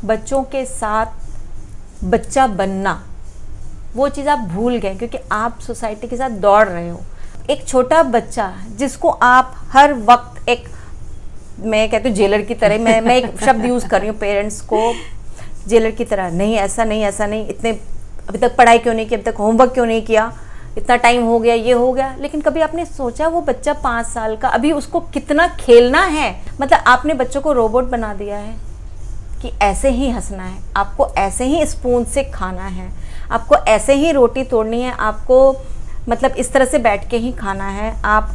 बच्चों के साथ बच्चा बनना, वो चीज़ आप भूल गए क्योंकि आप सोसाइटी के साथ दौड़ रहे हो। एक छोटा बच्चा जिसको आप हर वक्त एक, मैं कहती हूँ जेलर की तरह, मैं एक शब्द यूज़ कर रही हूँ पेरेंट्स को, जेलर की तरह, नहीं ऐसा नहीं ऐसा नहीं, इतने अभी तक पढ़ाई क्यों नहीं की, अभी तक होमवर्क क्यों नहीं किया, इतना टाइम हो गया, ये हो गया। लेकिन कभी आपने सोचा वो बच्चा 5 साल का, अभी उसको कितना खेलना है। मतलब आपने बच्चों को रोबोट बना दिया है कि ऐसे ही हंसना है, आपको ऐसे ही स्पून से खाना है, आपको ऐसे ही रोटी तोड़नी है, आपको मतलब इस तरह से बैठ के ही खाना है। आप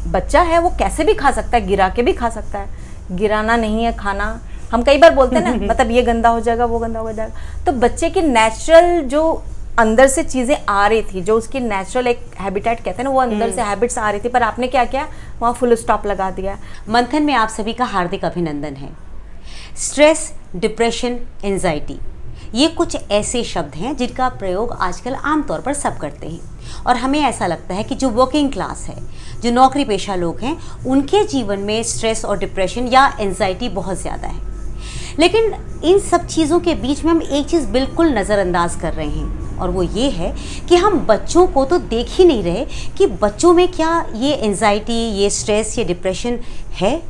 बच्चा है वो कैसे भी खा सकता है, गिरा के भी खा सकता है, गिराना नहीं है खाना। हम कई बार बोलते हैं ना मतलब ये गंदा हो जाएगा, वो गंदा हो जाएगा। तो बच्चे की नेचुरल जो अंदर से चीज़ें आ रही थी, जो उसकी नेचुरल एक हैबिटेट कहते हैं ना, वो अंदर से हैबिट्स आ रही थी, पर आपने क्या किया, वहाँ फुल स्टॉप लगा दिया। मंथन में आप सभी का हार्दिक अभिनंदन है। स्ट्रेस, डिप्रेशन, एंजाइटी, ये कुछ ऐसे शब्द हैं जिनका प्रयोग आजकल आमतौर पर सब करते हैं, और हमें ऐसा लगता है कि जो वर्किंग क्लास है, जो नौकरी पेशा लोग हैं, उनके जीवन में स्ट्रेस और डिप्रेशन या एंजाइटी बहुत ज़्यादा है। लेकिन इन सब चीज़ों के बीच में हम एक चीज़ बिल्कुल नज़रअंदाज कर रहे हैं, और वो ये है कि हम बच्चों को तो देख ही नहीं रहे कि बच्चों में क्या ये एंजाइटी, ये स्ट्रेस, ये डिप्रेशन है।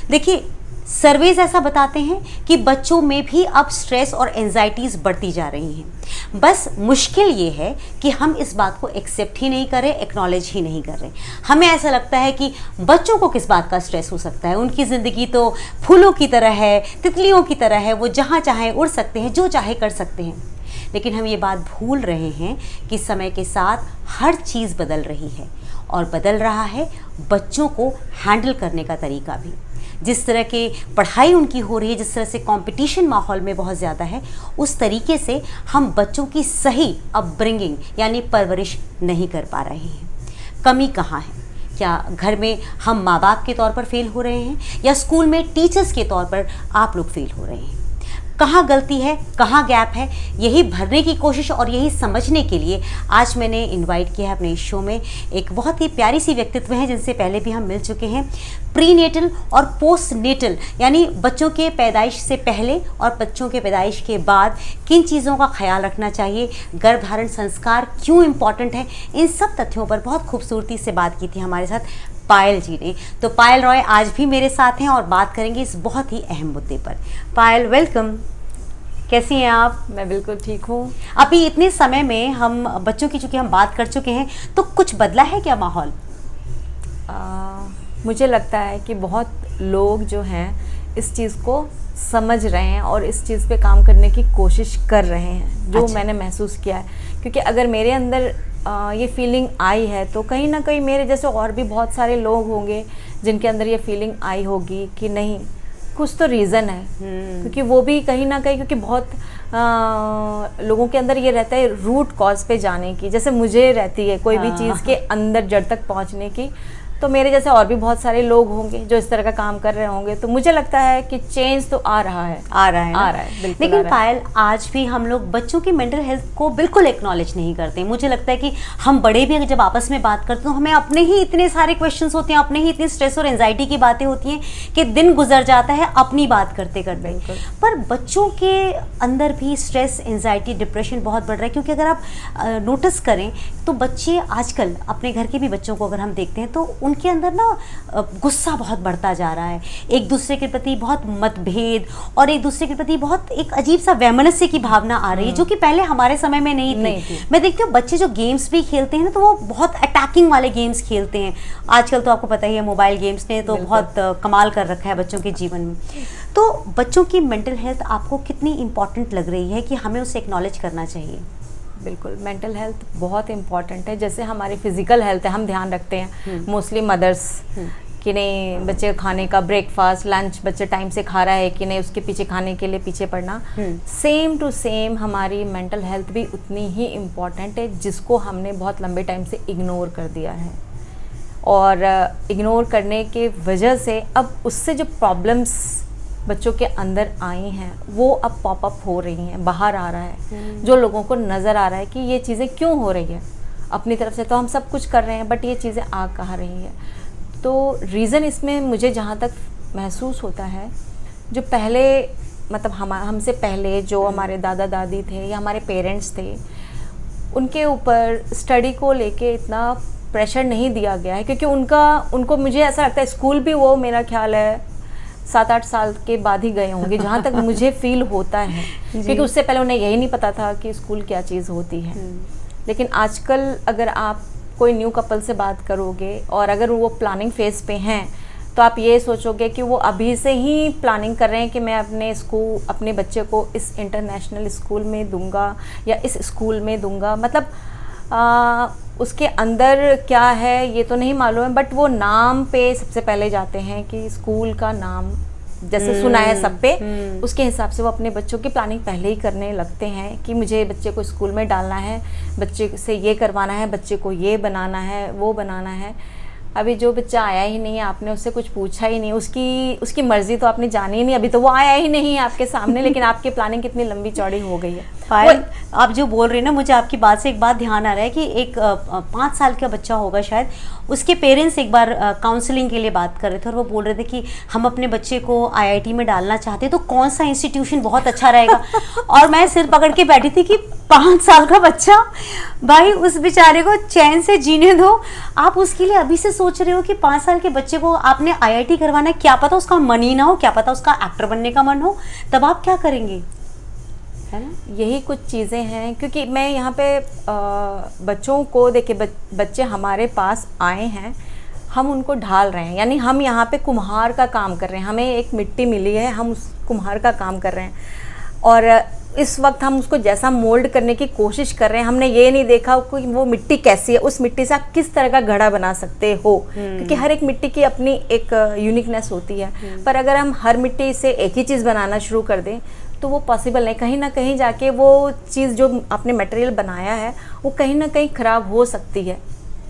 देखिए, सर्वेज ऐसा बताते हैं कि बच्चों में भी अब स्ट्रेस और एंजाइटीज़ बढ़ती जा रही हैं। बस मुश्किल ये है कि हम इस बात को एक्सेप्ट ही नहीं कर रहे, एक्नॉलेज ही नहीं कर रहे। हमें ऐसा लगता है कि बच्चों को किस बात का स्ट्रेस हो सकता है, उनकी ज़िंदगी तो फूलों की तरह है, तितलियों की तरह है, वो जहाँ चाहे उड़ सकते हैं, जो चाहे कर सकते हैं। लेकिन हम ये बात भूल रहे हैं कि समय के साथ हर चीज़ बदल रही है, और बदल रहा है बच्चों को हैंडल करने का तरीका भी। जिस तरह की पढ़ाई उनकी हो रही है, जिस तरह से कंपटीशन माहौल में बहुत ज़्यादा है, उस तरीके से हम बच्चों की सही अपब्रिंगिंग यानी परवरिश नहीं कर पा रहे हैं। कमी कहाँ है? क्या घर में हम माँ बाप के तौर पर फेल हो रहे हैं, या स्कूल में टीचर्स के तौर पर आप लोग फेल हो रहे हैं? कहाँ गलती है, कहाँ गैप है, यही भरने की कोशिश और यही समझने के लिए आज मैंने इनवाइट किया है अपने इस शो में एक बहुत ही प्यारी सी व्यक्तित्व है जिनसे पहले भी हम मिल चुके हैं। प्रीनेटल और पोस्ट नेटल यानी बच्चों के पैदाइश से पहले और बच्चों के पैदाइश के बाद किन चीज़ों का ख्याल रखना चाहिए, गर्भधारण संस्कार क्यों इम्पॉर्टेंट है, इन सब तथ्यों पर बहुत खूबसूरती से बात की थी हमारे साथ पायल जी ने। तो पायल रॉय आज भी मेरे साथ हैं और बात करेंगे इस बहुत ही अहम मुद्दे पर। पायल, वेलकम। कैसी हैं आप? मैं बिल्कुल ठीक हूँ। अभी इतने समय में हम बच्चों की चूँकि हम बात कर चुके हैं, तो कुछ बदला है क्या माहौल? मुझे लगता है कि बहुत लोग जो हैं इस चीज़ को समझ रहे हैं और इस चीज़ पे काम करने की कोशिश कर रहे हैं, जो अच्छा। मैंने महसूस किया है। क्योंकि अगर मेरे अंदर ये फीलिंग आई है तो कहीं ना कहीं मेरे जैसे और भी बहुत सारे लोग होंगे जिनके अंदर ये फीलिंग आई होगी कि नहीं, कुछ तो रीज़न है। क्योंकि वो भी कहीं ना कहीं, क्योंकि बहुत लोगों के अंदर ये रहता है रूट कॉज पे जाने की, जैसे मुझे रहती है कोई भी चीज़ के अंदर जड़ तक पहुंचने की, तो मेरे जैसे और भी बहुत सारे लोग होंगे जो इस तरह का काम कर रहे होंगे। तो मुझे लगता है कि चेंज तो आ रहा है बिल्कुल। लेकिन पायल, आज भी हम लोग बच्चों की मेंटल हेल्थ को बिल्कुल एक्नॉलेज नहीं करते। मुझे लगता है कि हम बड़े भी अगर जब आपस में बात करते हैं तो हमें अपने ही इतने सारे क्वेश्चंस होते हैं, अपने ही इतनी स्ट्रेस और एंजाइटी की बातें होती हैं कि दिन गुजर जाता है अपनी बात करते करते। पर बच्चों के अंदर भी स्ट्रेस, एंजाइटी, डिप्रेशन बहुत बढ़ रहा है। क्योंकि अगर आप नोटिस करें तो बच्चे आजकल, अपने घर के भी बच्चों को अगर हम देखते हैं तो उनके अंदर ना गुस्सा बहुत बढ़ता जा रहा है, एक दूसरे के प्रति बहुत मतभेद और एक दूसरे के प्रति बहुत एक अजीब सा वैमनस्य की भावना आ रही है, जो कि पहले हमारे समय में नहीं थी। मैं देखती हूँ बच्चे जो गेम्स भी खेलते हैं ना, तो वो बहुत अटैकिंग वाले गेम्स खेलते हैं। आजकल तो आपको पता ही है मोबाइल गेम्स ने तो बहुत कमाल कर रखा है बच्चों के जीवन में। तो बच्चों की मेंटल हेल्थ आपको कितनी इंपॉर्टेंट लग रही है कि हमें उसे एक्नॉलेज करना चाहिए? बिल्कुल, मेंटल हेल्थ बहुत इम्पॉर्टेंट है। जैसे हमारी फिजिकल हेल्थ है, हम ध्यान रखते हैं मोस्टली मदर्स कि नहीं बच्चे खाने का ब्रेकफास्ट, लंच बच्चे टाइम से खा रहा है कि नहीं, उसके पीछे खाने के लिए पीछे पड़ना। सेम टू सेम हमारी मेंटल हेल्थ भी उतनी ही इम्पॉर्टेंट है, जिसको हमने बहुत लंबे टाइम से इग्नोर कर दिया है। और इग्नोर करने के वजह से अब उससे जो प्रॉब्लम्स बच्चों के अंदर आई हैं वो अब पॉप अप हो रही हैं, बाहर आ रहा है। जो लोगों को नज़र आ रहा है कि ये चीज़ें क्यों हो रही हैं, अपनी तरफ से तो हम सब कुछ कर रहे हैं बट ये चीज़ें आ कहाँ रही हैं। तो रीज़न इसमें मुझे जहाँ तक महसूस होता है, जो पहले मतलब हमसे पहले जो हमारे दादा दादी थे या हमारे पेरेंट्स थे, उनके ऊपर स्टडी को लेके इतना प्रेशर नहीं दिया गया है, क्योंकि उनको मुझे ऐसा लगता है स्कूल भी वो मेरा ख्याल है 7-8 साल के बाद ही गए होंगे, जहाँ तक मुझे फील होता है, क्योंकि उससे पहले उन्हें यही नहीं पता था कि स्कूल क्या चीज़ होती है। लेकिन आजकल अगर आप कोई न्यू कपल से बात करोगे और अगर वो प्लानिंग फेज पे हैं, तो आप ये सोचोगे कि वो अभी से ही प्लानिंग कर रहे हैं कि मैं अपने बच्चे को इस इंटरनेशनल स्कूल में दूंगा या इस स्कूल में दूंगा। मतलब उसके अंदर क्या है ये तो नहीं मालूम है, बट वो नाम पे सबसे पहले जाते हैं कि स्कूल का नाम जैसे सुना है सब पे, उसके हिसाब से वो अपने बच्चों की प्लानिंग पहले ही करने लगते हैं कि मुझे बच्चे को स्कूल में डालना है, बच्चे से ये करवाना है, बच्चे को ये बनाना है, वो बनाना है। अभी जो बच्चा आया ही नहीं है, आपने उससे कुछ पूछा ही नहीं, उसकी मर्जी तो आपने जानी ही नहीं, अभी तो वो आया ही नहीं है आपके सामने, लेकिन आपकी प्लानिंग कितनी लंबी चौड़ी हो गई है। आप जो बोल रहे हैं ना, मुझे आपकी बात से एक बात ध्यान आ रहा है कि एक 5 साल का बच्चा होगा शायद, उसके पेरेंट्स एक बार काउंसलिंग के लिए बात कर रहे थे और वो बोल रहे थे कि हम अपने बच्चे को IIT में डालना चाहते हैं, तो कौन सा इंस्टीट्यूशन बहुत अच्छा रहेगा। और मैं सिर पकड़ के बैठी थी कि 5 साल का बच्चा, भाई उस बेचारे को चैन से जीने दो। आप उसके लिए अभी से सोच रहे हो कि 5 साल के बच्चे को आपने IIT करवाना है, क्या पता उसका मन ही ना हो, क्या पता उसका एक्टर बनने का मन हो, तब आप क्या करेंगे, है ना। यही कुछ चीज़ें हैं, क्योंकि मैं यहाँ पे बच्चों को देखिए, बच्चे हमारे पास आए हैं, हम उनको ढाल रहे हैं, यानी हम यहाँ पे कुम्हार का काम कर रहे हैं, हमें एक मिट्टी मिली है, हम उस कुम्हार का काम कर रहे हैं और इस वक्त हम उसको जैसा मोल्ड करने की कोशिश कर रहे हैं। हमने ये नहीं देखा कि वो मिट्टी कैसी है, उस मिट्टी से आप किस तरह का घड़ा बना सकते हो, क्योंकि हर एक मिट्टी की अपनी एक यूनिकनेस होती है। पर अगर हम हर मिट्टी से एक ही चीज़ बनाना शुरू कर दें तो वो पॉसिबल नहीं, कहीं ना कहीं जाके वो चीज़ जो आपने मटेरियल बनाया है वो कहीं ना कहीं ख़राब हो सकती है।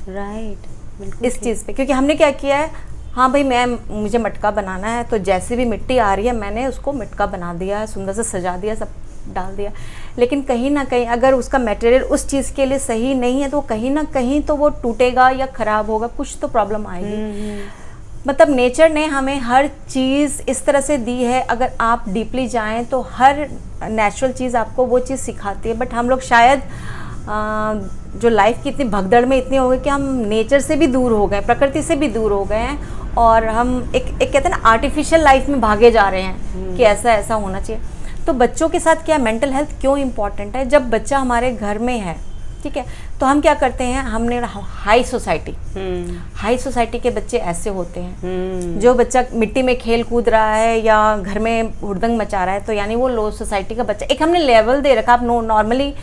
राइट, बिल्कुल इस चीज़ पे, क्योंकि हमने क्या किया है, हाँ भाई मुझे मटका बनाना है, तो जैसे भी मिट्टी आ रही है मैंने उसको मटका बना दिया है, सुंदर से सजा दिया, सब डाल दिया। लेकिन कहीं ना कहीं अगर उसका मटेरियल उस चीज़ के लिए सही नहीं है तो कहीं ना कहीं तो वो टूटेगा या ख़राब होगा, कुछ तो प्रॉब्लम आएगी। मतलब नेचर ने हमें हर चीज़ इस तरह से दी है, अगर आप डीपली जाएं तो हर नेचुरल चीज़ आपको वो चीज़ सिखाती है। बट हम लोग शायद जो लाइफ की इतनी भगदड़ में इतने हो गए कि हम नेचर से भी दूर हो गए, प्रकृति से भी दूर हो गए हैं और हम एक कहते हैं ना आर्टिफिशियल लाइफ में भागे जा रहे हैं कि ऐसा ऐसा होना चाहिए। तो बच्चों के साथ क्या मेंटल हेल्थ क्यों इम्पॉर्टेंट है? जब बच्चा हमारे घर में है, ठीक है, तो हम क्या करते हैं, हमने हाई सोसाइटी के बच्चे ऐसे होते हैं। जो बच्चा मिट्टी में खेल कूद रहा है या घर में हुड़दंग मचा रहा है, तो यानी वो लो सोसाइटी का बच्चा। एक हमने लेवल दे रखा, आप नॉर्मली,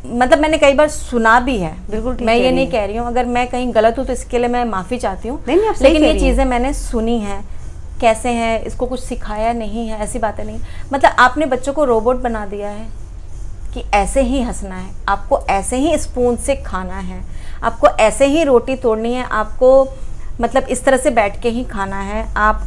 मतलब मैंने कई बार सुना भी है, बिल्कुल मैं ये नहीं कह रही हूँ, अगर मैं कहीं गलत हूँ तो इसके लिए मैं माफ़ी चाहती हूँ, लेकिन ये चीज़ें मैंने सुनी हैं। कैसे हैं, इसको कुछ सिखाया नहीं है, ऐसी बातें नहीं। मतलब आपने बच्चों को रोबोट बना दिया है कि ऐसे ही हंसना है, आपको ऐसे ही स्पून से खाना है, आपको ऐसे ही रोटी तोड़नी है, आपको मतलब इस तरह से बैठ के ही खाना है। आप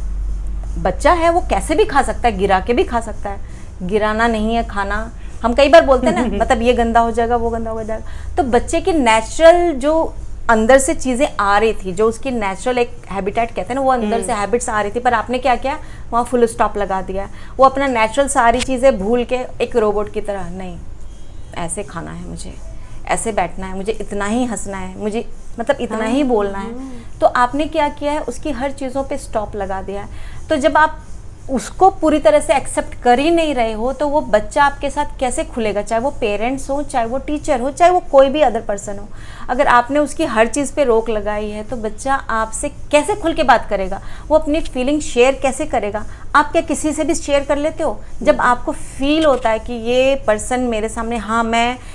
बच्चा है वो कैसे भी खा सकता है, गिरा के भी खा सकता है, गिराना नहीं है खाना। हम कई बार बोलते हैं ना मतलब ये गंदा हो जाएगा, वो गंदा हो जाएगा। तो बच्चे की नेचुरल जो अंदर से चीज़ें आ रही थी, जो उसकी नेचुरल एक हैबिटेट कहते हैं ना, वो अंदर से हैबिट्स आ रही थी, पर आपने क्या किया, वहाँ फुल स्टॉप लगा दिया। वो अपना नेचुरल सारी चीज़ें भूल के एक रोबोट की तरह, नहीं ऐसे खाना है, मुझे ऐसे बैठना है, मुझे इतना ही हंसना है, मुझे मतलब इतना ही बोलना है। तो आपने क्या किया है, उसकी हर चीज़ों पे स्टॉप लगा दिया है। तो जब आप उसको पूरी तरह से एक्सेप्ट कर ही नहीं रहे हो तो वो बच्चा आपके साथ कैसे खुलेगा, चाहे वो पेरेंट्स हो, चाहे वो टीचर हो, चाहे वो कोई भी अदर पर्सन हो। अगर आपने उसकी हर चीज़ पे रोक लगाई है तो बच्चा आपसे कैसे खुल के बात करेगा, वो अपनी फीलिंग शेयर कैसे करेगा। आप क्या किसी से भी शेयर कर लेते हो? जब आपको फील होता है कि ये पर्सन मेरे सामने, हाँ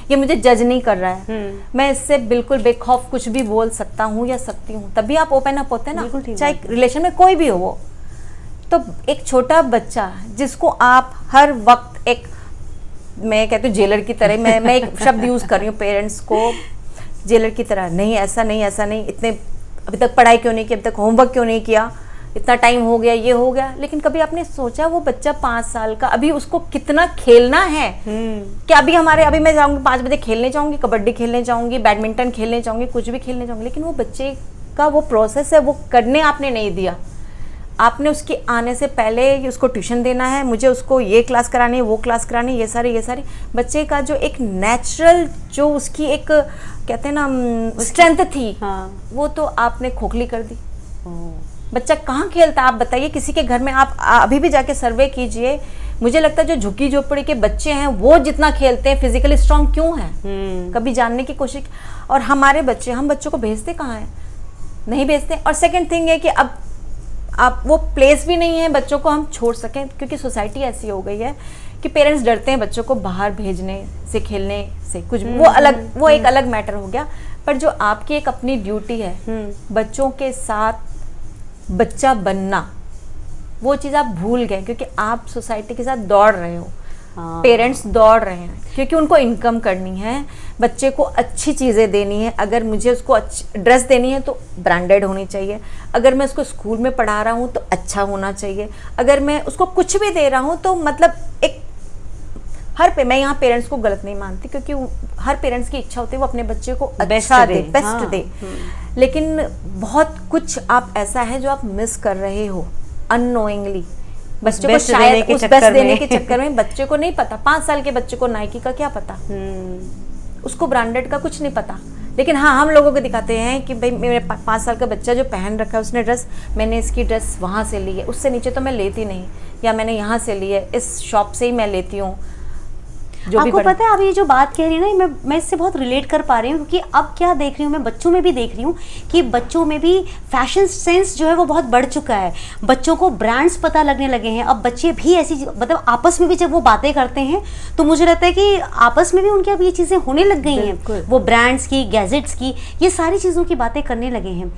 ये मुझे जज नहीं कर रहा है, मैं इससे बिल्कुल बेखौफ कुछ भी बोल सकता हूँ या सकती हूँ, तभी आप ओपन अप होते हैं ना, चाहे रिलेशन में कोई भी हो वो। तो एक छोटा बच्चा जिसको आप हर वक्त एक, मैं कहती हूँ जेलर की तरह, मैं एक शब्द यूज़ कर रही हूँ पेरेंट्स को, जेलर की तरह, नहीं ऐसा नहीं ऐसा नहीं, इतने अभी तक पढ़ाई क्यों नहीं की, अभी तक होमवर्क क्यों नहीं किया, इतना टाइम हो गया, ये हो गया। लेकिन कभी आपने सोचा वो बच्चा 5 साल का, अभी उसको कितना खेलना है? कि अभी मैं जाऊँगी 5 बजे खेलने जाऊँगी, कबड्डी खेलने जाऊँगी, बैडमिंटन खेलने जाऊँगी, कुछ भी खेलने जाऊँगी, लेकिन वो बच्चे का वो प्रोसेस है वो करने आपने नहीं दिया। आपने उसके आने से पहले उसको ट्यूशन देना है, मुझे उसको ये क्लास करानी है, वो क्लास करानी है, ये सारी बच्चे का जो एक नेचुरल जो उसकी एक कहते हैं ना स्ट्रेंथ थी, हाँ। वो तो आपने खोखली कर दी। बच्चा कहाँ खेलता है आप बताइए, किसी के घर में आप अभी भी जाके सर्वे कीजिए, मुझे लगता है जो झुग्गी झोपड़ी के बच्चे हैं वो जितना खेलते हैं, फिजिकली स्ट्रांग क्यों हैं, कभी जानने की कोशिश। और हमारे बच्चे, हम बच्चों को भेजते कहाँ हैं, नहीं भेजते। और सेकंड थिंग है कि अब आप वो प्लेस भी नहीं है बच्चों को हम छोड़ सकें, क्योंकि सोसाइटी ऐसी हो गई है कि पेरेंट्स डरते हैं बच्चों को बाहर भेजने से, खेलने से, कुछ वो एक अलग मैटर हो गया। पर जो आपकी एक अपनी ड्यूटी है बच्चों के साथ बच्चा बनना, वो चीज़ आप भूल गए, क्योंकि आप सोसाइटी के साथ दौड़ रहे हो। पेरेंट्स दौड़ रहे हैं क्योंकि उनको इनकम करनी है, बच्चे को अच्छी चीज़ें देनी है। अगर मुझे उसको अच्छी ड्रेस देनी है तो ब्रांडेड होनी चाहिए, अगर मैं उसको स्कूल में पढ़ा रहा हूँ तो अच्छा होना चाहिए, अगर मैं उसको कुछ भी दे रहा हूँ तो मतलब एक मैं यहाँ पेरेंट्स को गलत नहीं मानती, क्योंकि हर पेरेंट्स की इच्छा होती है वो अपने बच्चे को अच्छा दे, बेस्ट दे। लेकिन बहुत कुछ आप ऐसा है जो आप मिस कर रहे हो अननोइंगली। बच्चे को शायद उस बेस्ट देने के चक्कर में बच्चे को नहीं पता, 5 साल के बच्चे को नाइकी का क्या पता, उसको ब्रांडेड का कुछ नहीं पता। लेकिन हाँ, हम लोगों को दिखाते हैं कि भाई मेरे 5 साल का बच्चा जो पहन रखा है उसने ड्रेस, मैंने इसकी ड्रेस वहाँ से ली है, उससे नीचे तो मैं लेती नहीं, या मैंने यहाँ से ली है, इस शॉप से ही मैं लेती हूँ। आपको पता है, आप ये जो बात कह रही है ना, मैं इससे बहुत रिलेट कर पा रही हूँ, क्योंकि अब क्या देख रही हूँ मैं, बच्चों में भी देख रही हूँ कि बच्चों में भी फैशन सेंस जो है वो बहुत बढ़ चुका है। बच्चों को ब्रांड्स पता लगने लगे हैं। अब बच्चे भी ऐसी मतलब आपस में भी जब वो बातें करते हैं तो मुझे लगता है कि आपस में भी उनकी अब ये चीज़ें होने लग गई हैं, वो ब्रांड्स की, गैजेट्स की, ये सारी चीज़ों की बातें करने लगे हैं।